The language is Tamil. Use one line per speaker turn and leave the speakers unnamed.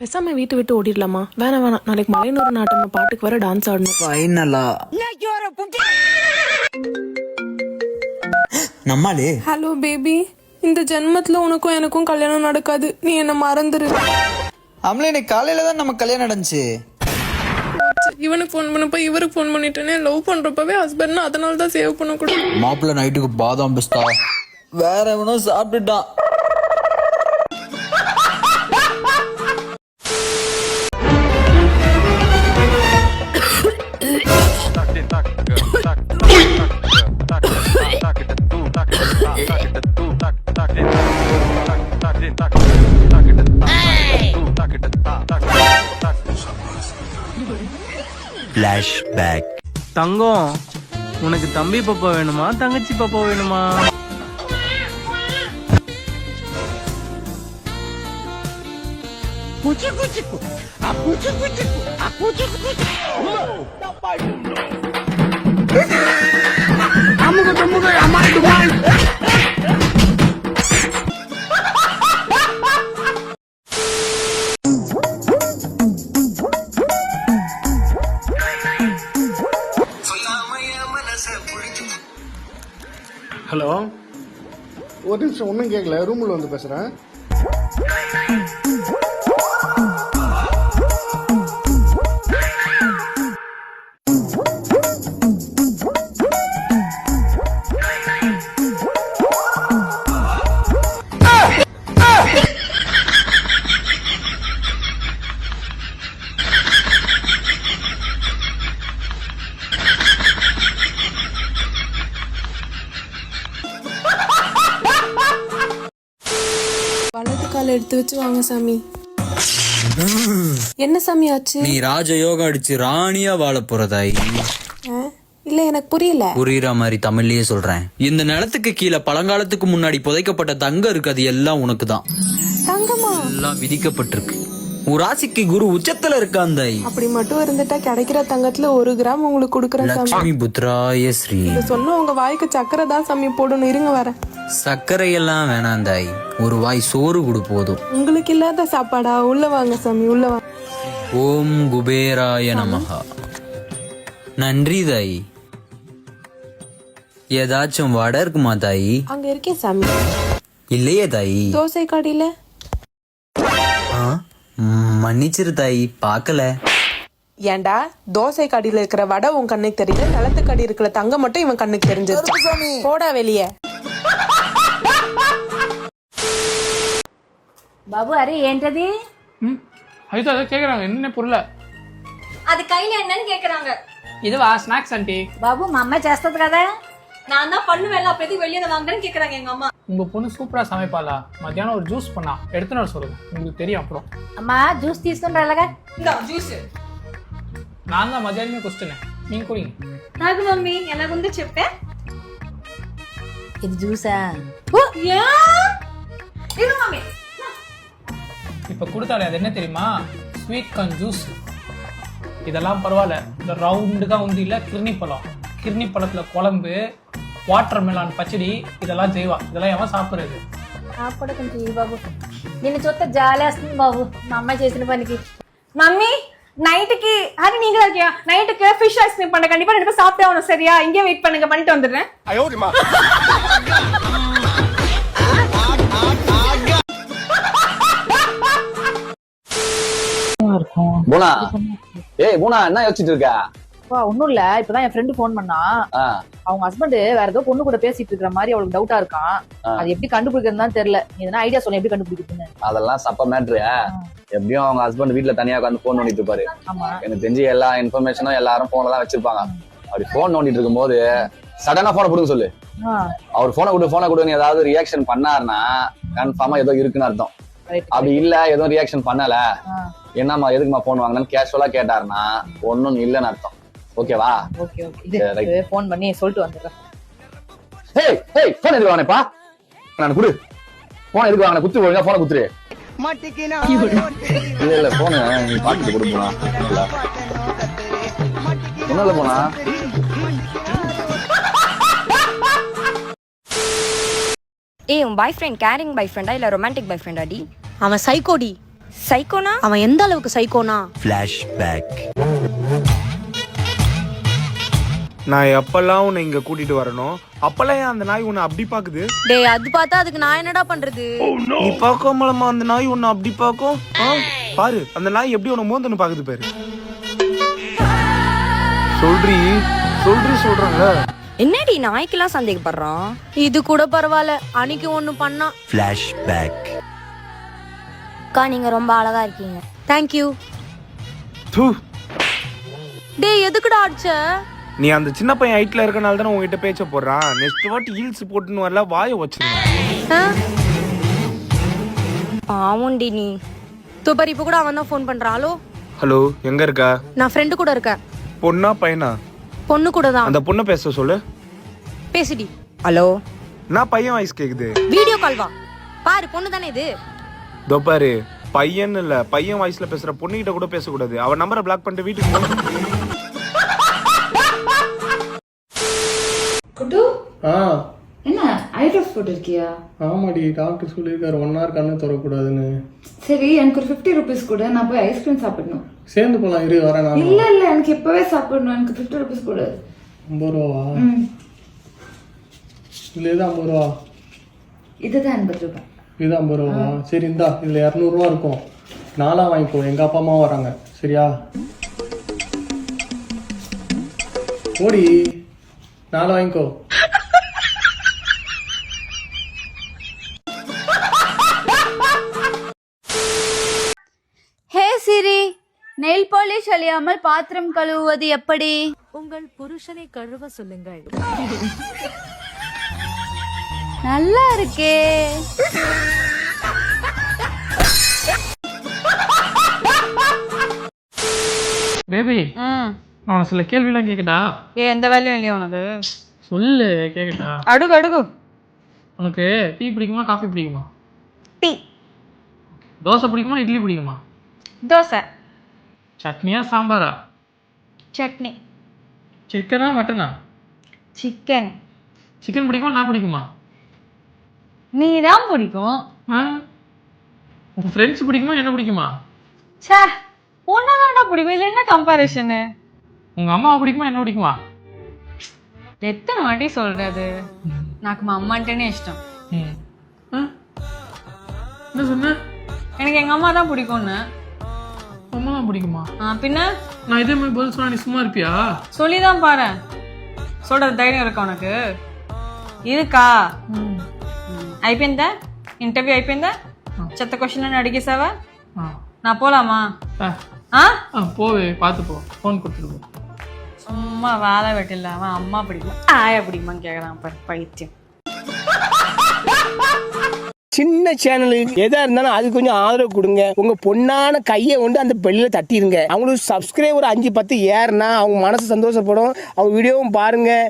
பேசாம வீட்டை விட்டு ஓடிடலாமா? வேணாம் வேணாம், நாளைக்கு மலையனூர் நாட்டம் பாட்டுக்கு வர டான்ஸ் ஆடணும்.
ஃபைனலா நம்மளே.
ஹலோ பேபி, இந்த ஜென்மத்துல உனக்கும் எனக்கும் கல்யாணம் நடக்காது, நீ என்ன மறந்துரு.
அம்லே இன்னைக்கு காலையில தான் நம்ம கல்யாணம் நடந்துச்சு.
இவனுக்கு ஃபோன் பண்ணப்ப இவருக்கு ஃபோன் பண்ணிட்டேனே. லவ் பண்றப்பவே ஹஸ்பண்ட், அதனால தான் சேவ் பண்ணக்கூடாது.
மாப்பிள்ள நைட்டுக்கு பாதாம் பிஸ்தா வேற எவனோ சாப்பிட்டுட்டான்.
ஃபிளாஷ்பேக்.
தங்கம், உனக்கு தம்பி பாப்பா வேணுமா தங்கச்சி பாப்பா வேணுமா?
ஹலோ, ஒரு நிமிஷம், ஒன்றும் கேட்கல, ரூமில் வந்து பேசுகிறேன்.
வலது கால எடுத்து வச்சு வாங்க சாமி. என்ன சாமி ஆச்சு?
நீ ராஜயோகம் அடிச்சு ராணியா வாழ போறதாய்.
இல்ல, எனக்கு புரியல.
புரியுற மாதிரி தமிழ்லயே சொல்றேன். இந்த நிலத்துக்கு கீழே பழங்காலத்துக்கு முன்னாடி புதைக்கப்பட்ட தங்கம் இருக்கு, அது எல்லாம் உனக்கு தான்.
தங்கமா?
எல்லாம் விதிக்கப்பட்டிருக்கு. உன் ராசிக்கு குரு உச்சத்துல இருக்கான் தாய்.
அப்படி மட்டும் இருந்துட்டா கிடைக்கிற தங்கத்துல 1 கிராம் உங்களுக்கு கொடுக்குறேன் சாமி.
லட்சுமி புத்ராய ஸ்ரீ.
சொன்ன உங்க வாய்க்கு சக்கரை தான் சாமி போடணும். இருங்க வர.
சர்க்கரை எல்லாம் வேணாம் தாய், ஒரு வாய் சோறு கொடு போதும்.
உங்களுக்கு இல்லாத சாப்பாடா? உள்ள வாங்க சாமி, உள்ள வாங்க.
ஓம் குபேராய நமஹா. நன்றி தாய். ஏதாச்சும் வடை இருக்குமா தாய்?
அங்க இருக்கேன் சாமி.
இல்லையே தாய்.
தோசை கடையில.
மன்னிச்சிரு தாய், பாக்கல.
ஏண்டா, தோசை கடையில இருக்கிற வடை உன் கண்ணுக்கு தெரியல, நிலத்துக்கு அடி இருக்கிற தங்கம் மட்டும் இவன் கண்ணுக்கு தெரிஞ்சிருச்சு. போடா வெளியே.
బాబు అరే ఏంటది?
అయితే అదే కేకుறாங்க, என்ன பொருள?
అది కైల என்னன்னு கேக்குறாங்க.
இதுவா ஸ்நாக்ஸ் ஆண்டி?
బాబు మా అమ్మ చేస్తది కదా.
நான் தான் பண்ணுவேன், அப்படி வெளியே வாங்குறேன்னு கேக்குறாங்க எங்க அம்மா.
உங்க பொண்ணு சூப்பரா சமைப்பாளா? மத்தியானம் ஒரு ஜூஸ் பண்ணா, எடுத்துன்னு வர சொல்லுங்க, உங்களுக்கு தெரியும். அப்புறம்
అమ్మా జ్యూస్ తీసుకొని రాలగా.
இந்த ஜூஸ்
நான் தான் மத்தியானமே குடிச்சிட்டேன், நீங்க குடிங்க.
నాకు మమ్మీ ఎలాగుందో చెప్పే.
ఇది జ్యూసా?
ఓ యా, இது மம்மி
இப்ப கொடுத்தாலே அது என்ன தெரியுமா? Sweet corn juice. இதெல்லாம் பரவாயில்ல, இந்த ரவுண்டுக்கா உண்டு இல்ல கிர்னி பழம், கிர்னி பழத்துல குழம்பு, வாட்டர் மெலான் பச்சடி, இதெல்லாம் செய்வா. இதெல்லாம் எவன் சாப்பிடுறது?
కూడా కొంచెం ఈ బాబు. నిన్ను చూస్తే జాలేస్తుంది బాబు, మా అమ్మ చేసిన పనికి.
மம்மி நைட்டுக்கு ஹரி நீங்க தான் இருக்கியா? நைட்டுக்கு ஃபிஷ் ஐஸ்கிரீம் பண்ண, கண்டிப்பா 2 பேரும் சாப்பிட்டே ஆகணும், சரியா? இங்கே வெயிட் பண்ணுங்க, பண்ணிட்டு வந்துடுறேன்.
பூனா, ஏய் பூனா, என்ன யோசிச்சுட்டு இருக்க?
ஒன்னும் இல்ல, இப்பதான் என் ஃப்ரெண்டு போன் பண்ணா. அவங்க ஹஸ்பண்ட் வேற ஏதோ பொண்ணு கூட பேசிட்டு இருக்கிற மாதிரி அவளுக்கு டவுட்டா இருக்கான். அது எப்படி கண்டுபிடிக்கிறதுன்னு தெரியல. நீ எதனா ஐடியா சொல்ல, எப்படி கண்டுபிடிக்கிறதுன்னு.
அதெல்லாம் சப்ப மேட்ரு. எப்படியும் அவங்க ஹஸ்பண்ட் வீட்டுல தனியா உட்காந்து போன் நோண்டிட்டு இருப்பாரு. எனக்கு தெரிஞ்சு எல்லா இன்ஃபர்மேஷனும் எல்லாரும் போன்ல தான் வச்சிருப்பாங்க. அப்படி போன் நோண்டிட்டு இருக்கும் போது சடனா போனை கொடுக்க சொல்லு. அவர் போனை கொடுன்னு ஏதாவது ரியாக்ஷன் பண்ணாருன்னா கன்ஃபார்மா ஏதோ இருக்குன்னு அர்த்தம். அப்படி இல்ல, எதுவும் ரியாக்ஷன் பண்ணல, என்னம்மா எதுக்குமா போன் வாங்கினு கேஷுவலா கேட்டாருன்னா ஒன்னும் இல்லன்னு அர்த்தம். ஓகேவா?
ஓகே ஓகே, போன் பண்ணி சொல்லிட்டு வந்துடுறேன்.
ஏய் ஏய், போன் எதுக்கு வாங்கினப்பா? நான் குடு. போன் எதுக்கு வாங்கின? குத்து போடுங்க, போனை குத்துரு. இல்ல போன நீ பாத்துட்டு கொடுப்பா. ஒண்ணுல போனா
உன் பாய் ஃப்ரெண்ட் கேரிங் பாய் ஃப்ரெண்டா இல்ல ரொமான்டிக் பாய் ஃப்ரெண்டா டி?
அவன் சைக்கோடி.
சைக்கோனா? அவன் எந்த அளவுக்கு சைக்கோனா?
நான் எப்பெல்லாம் உன்னை இங்க கூட்டிட்டு வரணும் அப்பெல்லாம் ஏன் அந்த நாய் உன்னை அப்படி பாக்குது?
டேய் அது பார்த்தா அதுக்கு நான் என்னடா பண்றது?
நீ பார்க்காமலமா அந்த நாய் உன்னை அப்படி பார்க்கும்? பாரு அந்த நாய் எப்படி உன்னை மோந்தன்னு பாக்குது பாரு. சொல்றேன்ல.
என்னடி நாய்க்கெல்லாம் சந்தேகப்படுறான்? இது கூட பரவாயில்ல, அன்னைக்கு ஒண்ணு பண்ணா. அக்கா நீங்க ரொம்ப அழகா இருக்கீங்க. தேங்க்யூ. டேய் எதுக்குடா அடிச்ச?
நீ அந்த சின்ன பையன் ஹைட்ல இருக்கனால தானே உங்ககிட்ட பேச்ச போடுறான். நெக்ஸ்ட் வாட்டி ஹீல்ஸ் போட்டுன்னு வரல வாயை வச்சிருந்தேன்.
பாவுண்டி நீ. தூப்பர் இப்ப கூட அவன் தான் ஃபோன் பண்றான்.
ஹலோ எங்க இருக்கா?
நான் ஃப்ரெண்டு கூட இருக்கேன்.
பொண்ணா பையனா?
பொண்ணு கூட தான்.
அந்த பொண்ணை பேச சொல்லு.
பேசுடி. ஹலோ.
நான் பையன் வாய்ஸ் கேக்குது.
வீடியோ கால் வா. பாரு பொண்ணு தானே இது.
தோ பாரு பையன் இல்ல பையன் வாய்ஸ்ல பேசுற பொண்ணுகிட்ட கூட பேசக்கூடாது. அவன் நம்பரை பிளாக் பண்ணிட்டு வீட்டுக்கு போ.
குட்டு என்ன ஐ ட்ராப்ஸ் போட்டிருக்கியா?
ஆமாடி, டாக்டர் சொல்லியிருக்காரு 1 hour கண்ணு திறக்கக்கூடாதுன்னு.
சரி எனக்கு ஒரு 50 rupees கூட, நான் போய் ஐஸ்கிரீம் சாப்பிடணும்.
சேர்ந்து போலாம், இரு வரேன் நான்.
இல்ல எனக்கு இப்பவே சாப்பிடணும். எனக்கு 50 rupees கூட.
50 ரூபாவா? இதுல எது 50 ரூபா?
இதுதான் 80 ரூபாய்.
இது 50 ரூபாவா? சரி இந்தா, இதுல 200 ரூபா இருக்கும். 4 வாங்கிக்கோ, எங்க அப்பா அம்மா வராங்க சரியா? ஓடி 4 வாங்கிக்கோ.
ஹே சிரி, நெயில் பாலிஷ் அழியாமல் பாத்திரம் கழுவுவது எப்படி?
உங்கள் புருஷனை கழுவ சொல்லுங்கள்.
நல்லா இருக்கே.
பேபி நான் சில கேள்விலாம் கேட்கட்டா?
எந்த வேலையும் இல்லையா உனக்கு?
சொல்லு கேட்கட்டா?
அடுகு
உனக்கு டீ பிடிக்குமா காஃபி பிடிக்குமா?
டீ.
தோசை பிடிக்குமா இட்லி பிடிக்குமா?
தோசை.
சட்னியா சாம்பாரா?
சட்னி.
சிக்கனா மட்டனா?
சிக்கன்.
சிக்கன் பிடிக்குமா நான் பிடிக்குமா?
நீ தான் பிடிக்கும்.
உன் ஃப்ரெண்ட்ஸ் பிடிக்குமா என்ன பிடிக்குமா?
சே உன்னதான்டா பிடிக்கும். இல்லை என்ன கம்பேரிஷனு?
உங்க அம்மாவை பிடிக்குமா என்ன பிடிக்குமா?
எத்தனை வாட்டி சொல்றது? నాకు మా అమ్మ అంటేనే ఇష్టం.
என்ன சொன்ன?
எனக்கு எங்க அம்மா தான் பிடிக்கும்னு.
அம்மா தான் பிடிக்குமா?
பின்ன
நான் இதே மாதிரி பதில் சொன்னா நீ சும்மா இருப்பியா?
சொல்லிதான் பாரு. சொல்றது தைரியம் இருக்கா உனக்கு? இருக்கா? అయిపోయిందా ఇంటర్వ్యూ? అయిపోయిందా? చెత్త క్వశ్చన్ అడిగేసావా? நான் போலாமா?
போவே பார்த்து போ. ஃபோன் கொடுத்துட்டு போ.
சும்மா வேலை வெட்டில அவன் அம்மா பிடிக்கும் ஆயா பிடிக்குமான்னு கேட்குறான் பாரு பைத்தியம்.
சின்ன சேனலுக்கு எதா இருந்தாலும் அது கொஞ்சம் ஆதரவு கொடுங்க. உங்க பொண்ணான கையை கொண்டு அந்த பெல்லில் தட்டிடுங்க. அவங்களுக்கு சப்ஸ்கிரைபர் 5-10 ஏறுனா அவங்க மனசு சந்தோஷப்படும். அவங்க வீடியோவும் பாருங்க.